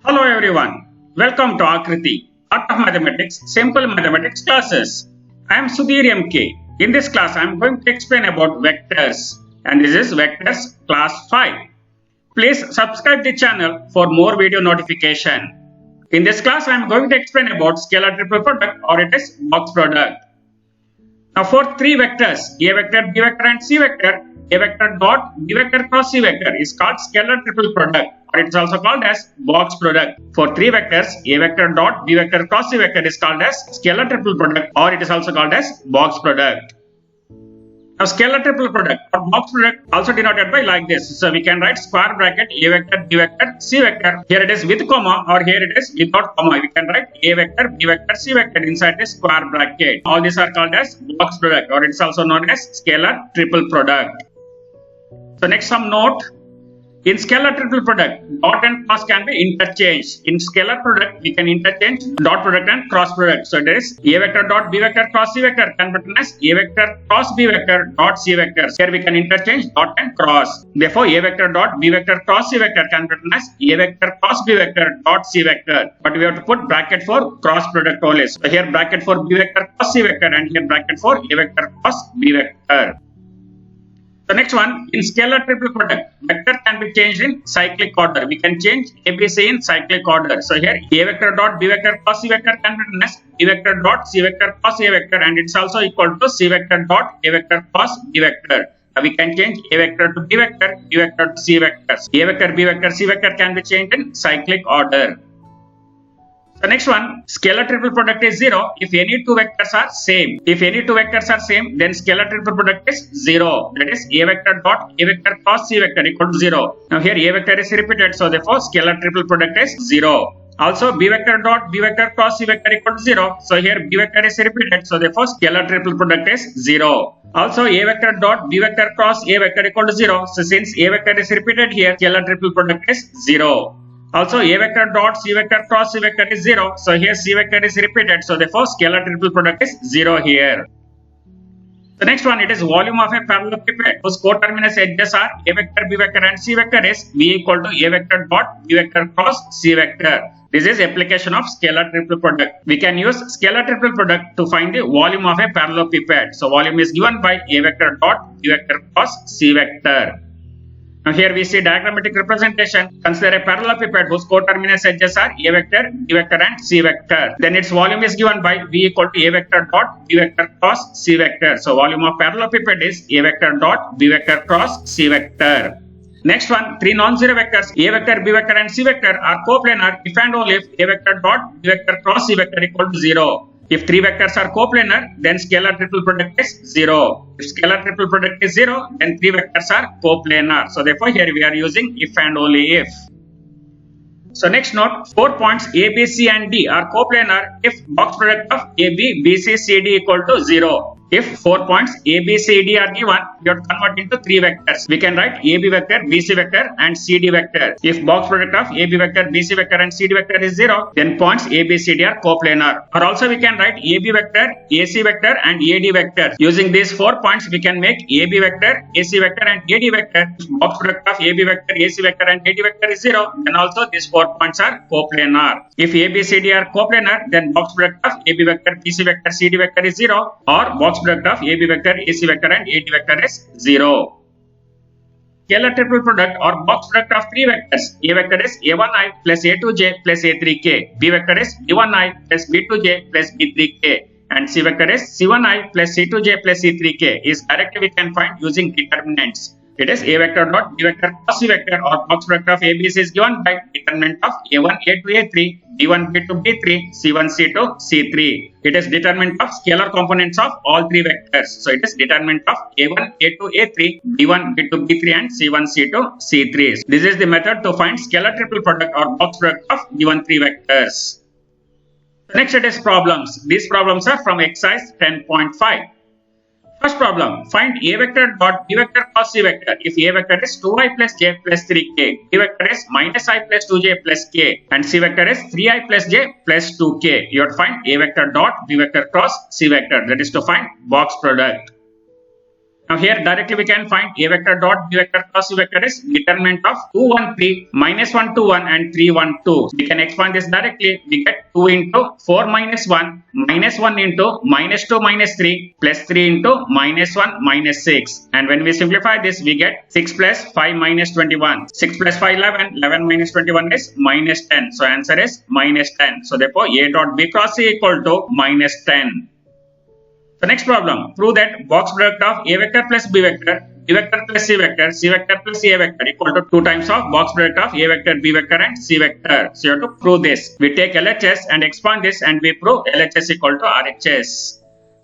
Hello everyone, welcome to Akriti, Art of Mathematics, Simple Mathematics classes. I am Sudhir MK. In this class, I am going to explain about vectors, and this is Vectors Class 5. Please subscribe the channel for more video notification. In this class, I am going to explain about scalar triple product, or it is box product. Now for three vectors, A vector, B vector and C vector, A vector dot B vector cross C vector is called scalar triple product, or it is also called as box product. For three vectors, A vector dot B vector cross C vector is called as scalar triple product, or it is also called as box product. Now scalar triple product or box product also denoted by like this. So we can write square bracket A vector, B vector, C vector. Here it is with comma or here it is without comma. We can write A vector, B vector, C vector inside the square bracket. All these are called as box product, or it is also known as scalar triple product. So next some note. In scalar triple product, dot and cross can be interchanged. In scalar product, we can interchange dot product and cross product. So there is A vector dot B vector cross C vector can be written as A vector cross B vector dot C vector. Here we can interchange dot and cross. Therefore, A vector dot B vector cross C vector can be written as A vector cross B vector dot C vector. But we have to put bracket for cross product only. So here bracket for B vector cross C vector and here bracket for A vector cross B vector. The next one, in scalar triple product, vector can be changed in cyclic order. We can change ABC in cyclic order. So here A vector dot B vector cross C vector can be written as B vector dot C vector cross A vector, and it's also equal to C vector dot A vector cross B vector. Now we can change A vector to B vector, B vector to C vector. A vector, B vector, C vector can be changed in cyclic order. The next one, scalar triple product is 0 if any two vectors are same. If any two vectors are same, then scalar triple product is 0. That is A vector dot A vector cross C vector equal to 0. Now here A vector is repeated, so therefore scalar triple product is 0. Also B vector dot B vector cross C vector equal to 0. So here B vector is repeated, so therefore scalar triple product is 0. Also A vector dot B vector cross A vector equal to 0. So since A vector is repeated here, scalar triple product is 0. Also A vector dot C vector cross C vector is 0. So here C vector is repeated. So therefore scalar triple product is 0 here. The next one, it is volume of a parallelepiped whose coterminous edges are A vector, B vector and C vector is V equal to A vector dot B vector cross C vector. This is application of scalar triple product. We can use scalar triple product to find the volume of a parallelepiped. So volume is given by A vector dot B vector cross C vector. Now here we see diagrammatic representation. Consider a parallelepiped whose coterminous edges are A vector, B vector and C vector. Then its volume is given by V equal to A vector dot B vector cross C vector. So volume of parallelepiped is A vector dot B vector cross C vector. Next one, three non-zero vectors A vector, B vector and C vector are coplanar if and only if A vector dot B vector cross C vector equal to 0. If three vectors are coplanar, then scalar triple product is 0. If scalar triple product is 0, then three vectors are coplanar. So therefore here we are using if and only if. So next note, 4 points A, B, C and D are coplanar if box product of AB, BC, CD equal to 0. If 4 points A, B, C, D are given, we have to convert into three vectors. We can write AB vector, BC vector and CD vector. If box product of AB vector, BC vector and CD vector is 0, then points A, B, C, D are coplanar. Or also we can write AB vector, AC vector and AD vector. Using these 4 points, we can make AB vector, AC vector and AD vector. If box product of AB vector, AC vector and AD vector is 0, then also these 4 points are coplanar. If A, B, C, D are coplanar, then box product of AB vector, BC vector, CD vector is 0, or box product of AB vector, AC vector and AD vector is 0. Scalar triple product or box product of three vectors. A vector is A1i plus A2j plus A3k. B vector is B1i plus B2j plus B3k. And C vector is C1i plus C2j plus C3k. Is directly we can find using determinants. It is A vector dot B vector cross C vector or box product of ABC is given by determinant of A1, A2, A3, B1, B2, B3, C1, C2, C3. It is determinant of scalar components of all three vectors. So it is determinant of A1, A2, A3, B1, B2, B3 and C1, C2, C3. This is the method to find scalar triple product or box product of given three vectors. Next it is problems. These problems are from exercise 10.5. First problem, find A vector dot B vector cross C vector if A vector is 2i plus j plus 3k, B vector is minus I plus 2j plus k, and C vector is 3i plus j plus 2k. You have to find A vector dot B vector cross C vector, that is to find box product. Now here directly we can find A vector dot B vector cross C vector is determinant of 2, 1, 3, minus 1, 2, 1 and 3, 1, 2. We can expand this directly. We get 2 into 4 minus 1, minus 1 into minus 2 minus 3, plus 3 into minus 1 minus 6. And when we simplify this, we get 6 plus 5 minus 21. 6 plus 5, 11. 11 minus 21 is minus 10. So answer is minus 10. So therefore A dot B cross C equal to minus 10. So next problem, prove that box product of A vector plus B vector, B vector plus C vector, C vector plus A vector equal to 2 times of box product of A vector, B vector and C vector. So you have to prove this. We take LHS and expand this and we prove LHS equal to RHS.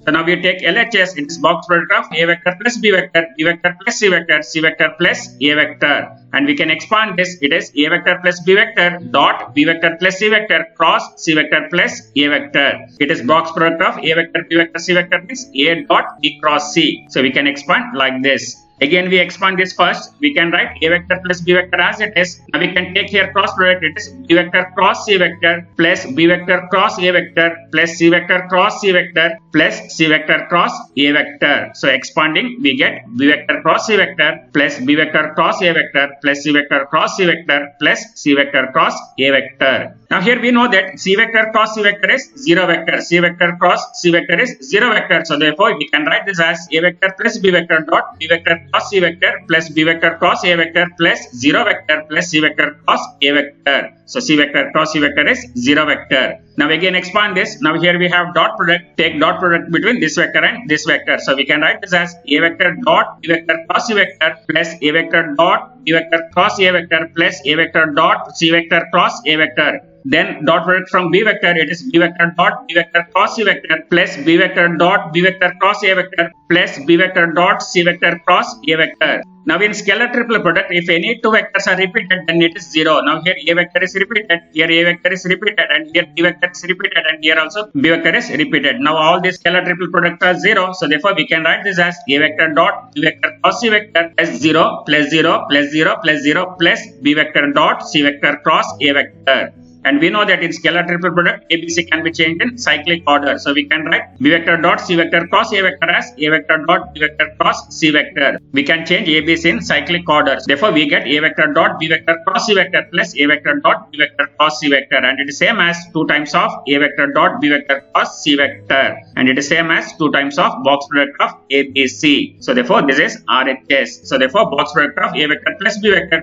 So now we take LHS, it is box product of A vector plus B vector, B vector plus C vector, C vector plus A vector. And we can expand this, it is A vector plus B vector dot B vector plus C vector cross C vector plus A vector. It is box product of A vector, B vector, C vector means A dot B cross C. So we can expand like this. Again we expand this first, we can write A vector plus B vector as it is. Now we can take here cross product, it is B vector cross C vector plus B vector cross A vector plus C vector cross C vector plus C vector cross A vector. So expanding we get B vector cross C vector plus B vector cross A vector plus C vector cross C vector plus C vector cross A vector. Now here we know that C vector cross C vector is 0 vector, C vector cross C vector is 0 vector. So therefore we can write this as A vector plus B vector dot B vector cross C vector plus B vector cross A vector plus 0 vector plus C vector cross A vector. So C vector cross C vector is 0 vector. Now again expand this. Now here we have dot product. Take dot product between this vector and this vector. So we can write this as A vector dot B vector cross C vector plus A vector dot B vector cross A vector plus A vector dot C vector cross A vector. Then dot product from B vector, it is B vector dot B vector cross C vector plus B vector dot B vector cross A vector plus B vector dot C vector cross A vector. Now in scalar triple product, if any two vectors are repeated, then it is 0. Now here A vector is repeated, here A vector is repeated, and here B vector is repeated, and here also B vector is repeated. Now all these scalar triple products are 0. So therefore we can write this as A vector dot B vector cross C vector as 0 plus 0 plus 0 plus 0 plus B vector dot C vector cross A vector. And we know that in scalar triple product, ABC can be changed in cyclic order. So we can write B vector dot C vector cross A vector as A vector dot B vector cross C vector. We can change ABC in cyclic order. Therefore, we get A vector dot B vector cross C vector plus A vector dot B vector cross C vector. And it is same as 2 times of A vector dot B vector cross C vector. And it is same as 2 times of box product of ABC. So therefore, this is RHS. So therefore, box product of A vector plus B vector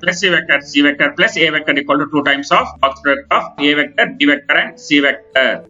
plus C vector plus A vector equal to 2 times of box product of A vector, B vector and C vector.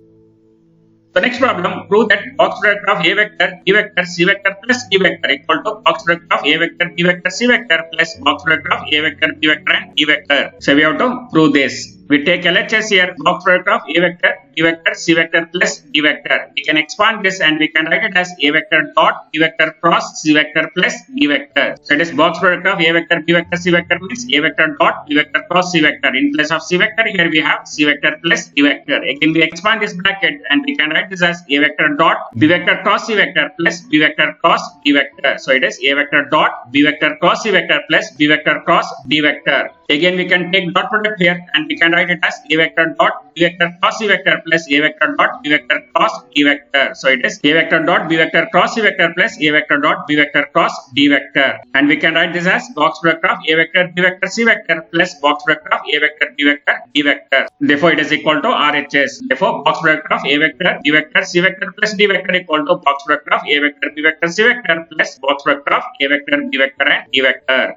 The next problem, prove that box product of A vector, B vector, C vector plus D vector equal to box product of A vector, B vector, C vector plus box product of A vector, B vector and D vector. So we have to prove this. We take LHS here, box product of A vector, B vector, C vector plus D vector. We can expand this and we can write it as A vector dot B vector cross C vector plus D vector. So it is box product of A vector, B vector, C vector means A vector dot B vector cross C vector. In place of C vector, here we have C vector plus D vector. Again, we expand this bracket and we can write this as A vector dot B vector cross C vector plus B vector cross D vector. So it is A vector dot B vector cross C vector plus B vector cross D vector. Again, we can take dot product here and we can write it as A vector dot B vector cross C vector plus A vector dot B vector cross D vector. So it is A vector dot B vector cross C vector plus A vector dot B vector cross D vector. And we can write this as box product of A vector B vector C vector plus box product of A vector B vector D vector. Therefore, it is equal to RHS. Therefore, box product of A vector B vector C vector plus D vector equal to box product of A vector B vector C vector plus box product of A vector B vector and D vector.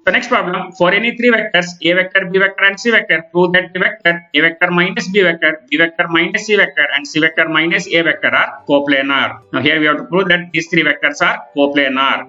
The next problem, for any 3 vectors A vector, B vector and C vector, prove that the vector A vector minus B vector, B vector minus C vector and C vector minus A vector are coplanar. Now here we have to prove that these 3 vectors are coplanar.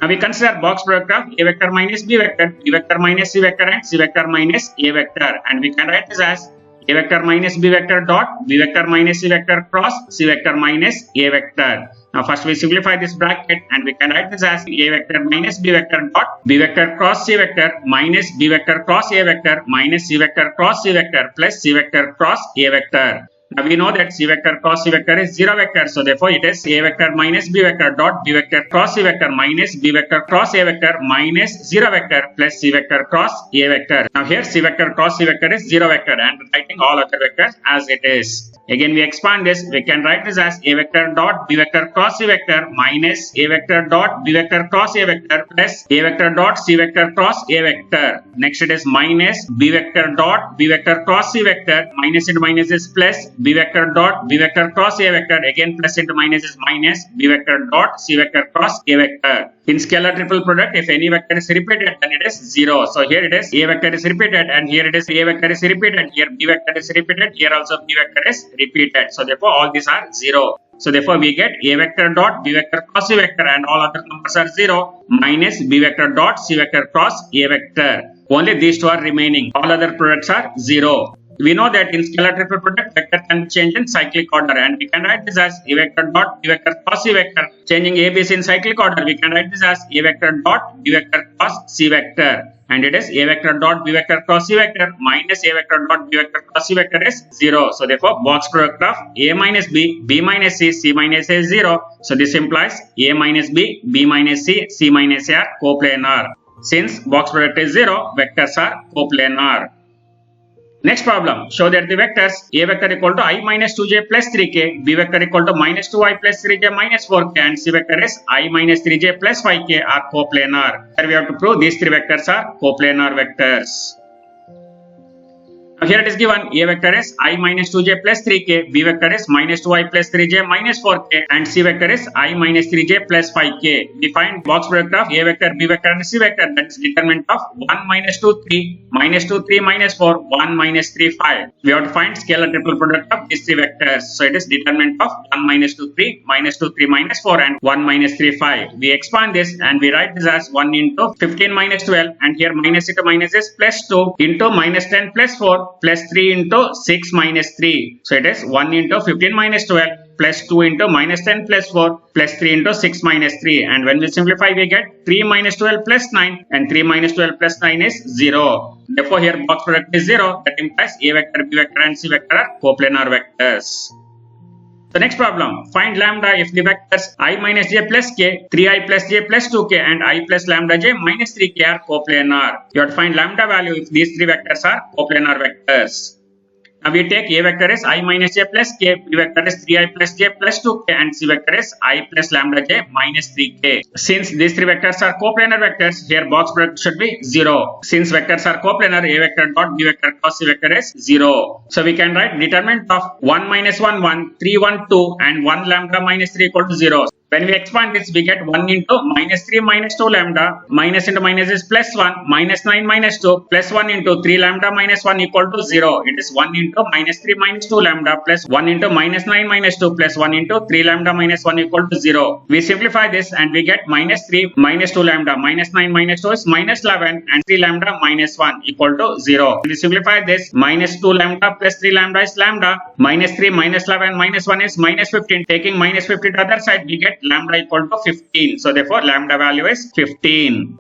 Now we consider box product of A vector minus B vector, B vector minus C vector and C vector minus A vector, and we can write this as A vector minus B vector dot B vector minus C vector cross C vector minus A vector. Now first we simplify this bracket and we can write this as A vector minus B vector dot B vector cross C vector minus B vector cross A vector minus C vector cross C vector plus C vector cross A vector. Now we know that C vector cross C vector is 0 vector. So therefore it is A vector minus B vector dot B vector cross C vector minus B vector cross A vector minus 0 vector plus C vector cross A vector. Now here C vector cross C vector is 0 vector and writing all other vectors as it is. Again we expand this. We can write this as A vector dot B vector cross C vector minus A vector dot B vector cross A vector plus A vector dot C vector cross A vector. Next it is minus B vector dot B vector cross C vector. Minus into minus is plus B vector dot B vector cross A vector. Again plus into minus is minus B vector dot C vector cross A vector. In scalar triple product, if any vector is repeated, then it is 0. So here it is A vector is repeated, and here it is A vector is repeated. Here B vector is repeated. Here also B vector is repeated. So therefore all these are 0. So therefore we get A vector dot B vector cross C vector, and all other numbers are 0 minus B vector dot C vector cross A vector. Only these two are remaining. All other products are 0. We know that in scalar triple product, vector can be changed in cyclic order, and we can write this as A vector dot B vector cross C vector. Changing A, B, C in cyclic order, we can write this as A vector dot B vector cross C vector. And it is A vector dot B vector cross C vector minus A vector dot B vector cross C vector is 0. So therefore box product of A minus B, B minus C, C minus A is 0. So this implies A minus B, B minus C, C minus A are coplanar. Since box product is 0, vectors are coplanar. Next problem, show that the vectors A vector equal to I minus 2j plus 3k, B vector equal to minus 2i plus 3j minus 4k, and C vector is I minus 3j plus 5k are coplanar. Here we have to prove these three vectors are coplanar vectors. Now here it is given A vector is I minus 2j plus 3k, B vector is minus 2i plus 3j minus 4k, and C vector is I minus 3j plus 5k. We find box product of A vector, B vector and C vector, that is determinant of 1 minus 2 3, minus 2 3 minus 4, 1 minus 3 5. We have to find scalar triple product of these three vectors. So it is determinant of 1 minus 2 3, minus 2 3 minus 4, and 1 minus 3 5. We expand this and we write this as 1 into 15 minus 12, and here minus into minus is plus 2 into minus 10 plus 4 plus 3 into 6 minus 3. So it is 1 into 15 minus 12 plus 2 into minus 10 plus 4 plus 3 into 6 minus 3. And when we simplify, we get 3 minus 12 plus 9, and 3 minus 12 plus 9 is 0. Therefore here box product is 0. That implies A vector, B vector and C vector are coplanar vectors. The next problem, find lambda if the vectors I minus j plus k, 3i plus j plus 2k, and I plus lambda j minus 3k are coplanar. You have to find lambda value if these three vectors are coplanar vectors. Now we take A vector is I minus j plus k, B vector is 3i plus j plus 2k, and C vector is I plus lambda j minus 3k. Since these three vectors are coplanar vectors, here box product should be 0. Since vectors are coplanar, A vector dot B vector cross C vector is 0. So we can write determinant of 1 minus 1 1, 3 1 2, and 1 lambda minus 3 equal to 0. When we expand this, we get 1 into minus 3 minus 2 lambda, minus into minus is plus 1, minus 9 minus 2, plus 1 into 3 lambda minus 1 equal to 0. It is 1 into minus 3 minus 2 lambda plus 1 into minus 9 minus 2 plus 1 into 3 lambda minus 1 equal to 0. We simplify this and we get minus 3 minus 2 lambda minus 9 minus 2 is minus 11, and 3 lambda minus 1 equal to 0. We simplify this, minus 2 lambda plus 3 lambda is lambda, minus 3 minus 11 minus 1 is minus 15. Taking minus 15 to the other side, we get lambda equal to 15. So therefore lambda value is 15.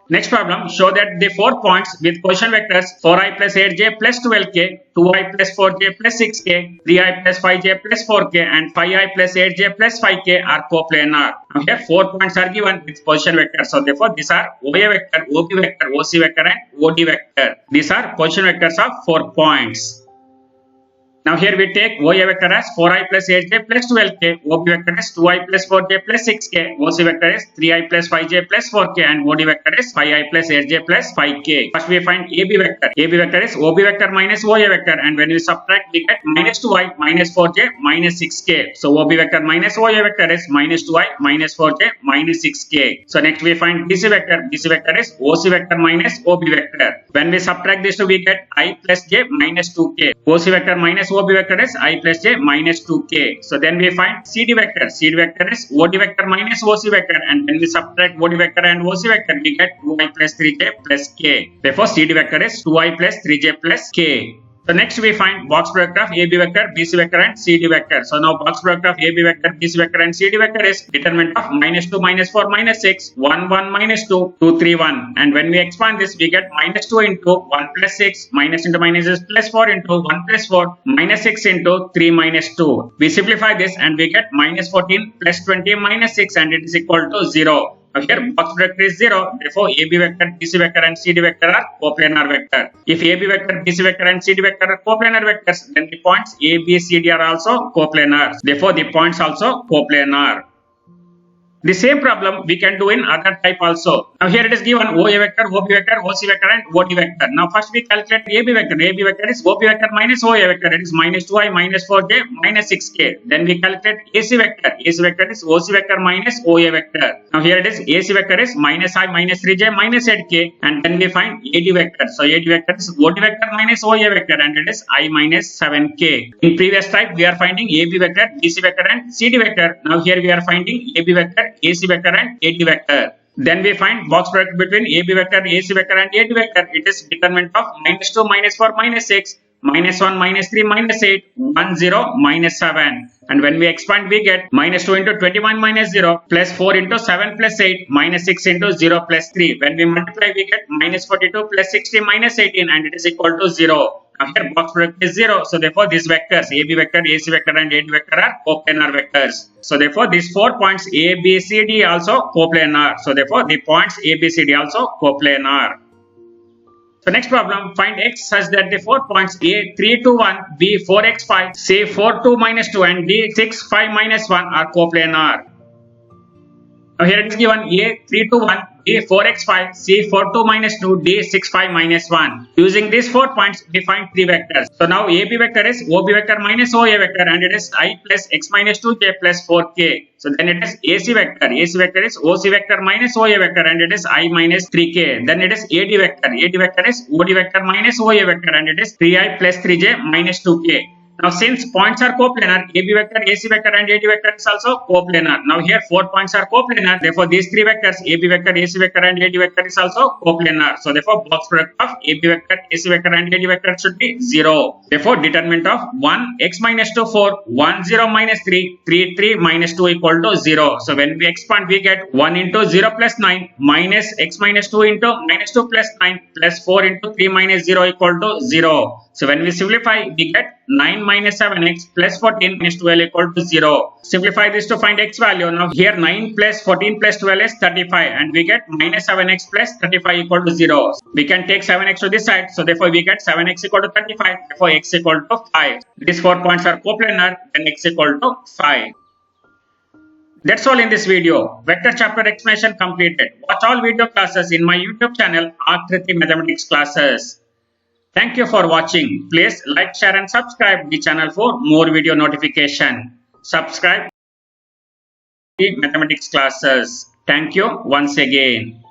Next problem, show that the 4 points with position vectors 4i plus 8j plus 12k, 2i plus 4j plus 6k, 3i plus 5j plus 4k, and 5i plus 8j plus 5k are coplanar. Now here 4 points are given with position vectors. So therefore these are OA vector, OB vector, OC vector and OD vector. These are position vectors of 4 points. Now here we take OA vector as 4i plus 8j plus 12k, OB vector is 2i plus 4j plus 6k, OC vector is 3i plus 5j plus 4k, and OD vector is 5i plus 8j plus 5k. First we find AB vector. AB vector is OB vector minus OA vector, and when we subtract we get minus 2i minus 4j minus 6k. So OB vector minus OA vector is minus 2i minus 4j minus 6k. So next we find BC vector. BC vector is OC vector minus OB vector. When we subtract this two, we get I plus j minus 2k. OC vector minus OB vector is I plus j minus 2k. So then we find CD vector. CD vector is OD vector minus OC vector, and when we subtract OD vector and OC vector, we get 2i plus 3j plus k. Therefore CD vector is 2i plus 3j plus k. So next we find box product of AB vector, BC vector and CD vector. So now box product of AB vector, BC vector and CD vector is determinant of -2, -4, -6, 1, 1, -2, 2, 3, 1. And when we expand this, we get -2 into 1 plus 6, minus into minus is plus 4 into 1 plus 4, minus 6 into 3 minus 2. We simplify this and we get -14 plus 20 minus 6 and it is equal to 0. Now here box product is 0, therefore AB vector, BC vector and CD vector are coplanar vector. If AB vector, BC vector and CD vector are coplanar vectors, then the points A, B, C, D are also coplanar. Therefore the points also coplanar. The same problem we can do in other type also. Now here it is given OA vector, OB vector, OC vector and OD vector. Now first we calculate AB vector. AB vector is OB vector minus OA vector. It is -2i, -4j, -6k. Then we calculate AC vector. AC vector is OC vector minus OA vector. Now here it is AC vector is -i, -3j, -8k. And then we find AD vector. So AD vector is OD vector minus OA vector and it is I minus 7k. In previous type we are finding AB vector, BC vector and CD vector. Now here we are finding AB vector, AC vector and AD vector. Then we find box product between AB vector, AC vector and AD vector. It is determinant of -2, -4, -6, -1, -3, -8, 1, 0, -7. And when we expand, we get -2 into 21 minus 0 plus 4 into 7 plus 8 minus 6 into 0 plus 3. When we multiply, we get -42 plus 60 minus 18 and it is equal to 0. Now here box product is 0. So therefore these vectors AB vector, AC vector and AD vector are coplanar vectors. So therefore these 4 points A, B, C, D also coplanar. So therefore the points A, B, C, D also coplanar. So next problem, find x such that the 4 points A 3, 2, 1, B 4, x 5, C 4, 2, -2 and D 6, 5, -1 are coplanar. Now here it is given A 3, 2, 1, B 4, x 5, C 4, 2, -2, D 6, 5, -1. Using these 4 points, we find 3 vectors. So now AB vector is OB vector minus OA vector and it is I plus x minus 2j plus 4k. So then it is AC vector. AC vector is OC vector minus OA vector and it is I minus 3k. Then it is AD vector. AD vector is OD vector minus OA vector and it is 3i plus 3j minus 2k. Now since points are coplanar, AB vector, AC vector and AD vector is also coplanar. Now here 4 points are coplanar, therefore these 3 vectors AB vector, AC vector and AD vector is also coplanar. So therefore box product of AB vector, AC vector and AD vector should be 0. Therefore determinant of 1, x minus 2, 4, 1, 0, -3, 3, 3, -2 equal to 0. So when we expand, we get 1 into 0 plus 9 minus x minus 2 into -2 plus 9 plus 4 into 3 minus 0 equal to 0. So when we simplify, we get 9 minus 7x plus 14 minus 12 equal to 0. Simplify this to find x value. Now here 9 plus 14 plus 12 is 35 and we get -7x plus 35 equal to 0. We can take 7x to this side. So therefore we get 7x equal to 35. Therefore x equal to 5. These 4 points are coplanar and x equal to 5. That's all in this video. Vector chapter explanation completed. Watch all video classes in my YouTube channel Akriti Mathematics Classes. Thank you for watching. Please like, share and subscribe the channel for more video notification. Subscribe the mathematics classes. Thank you once again.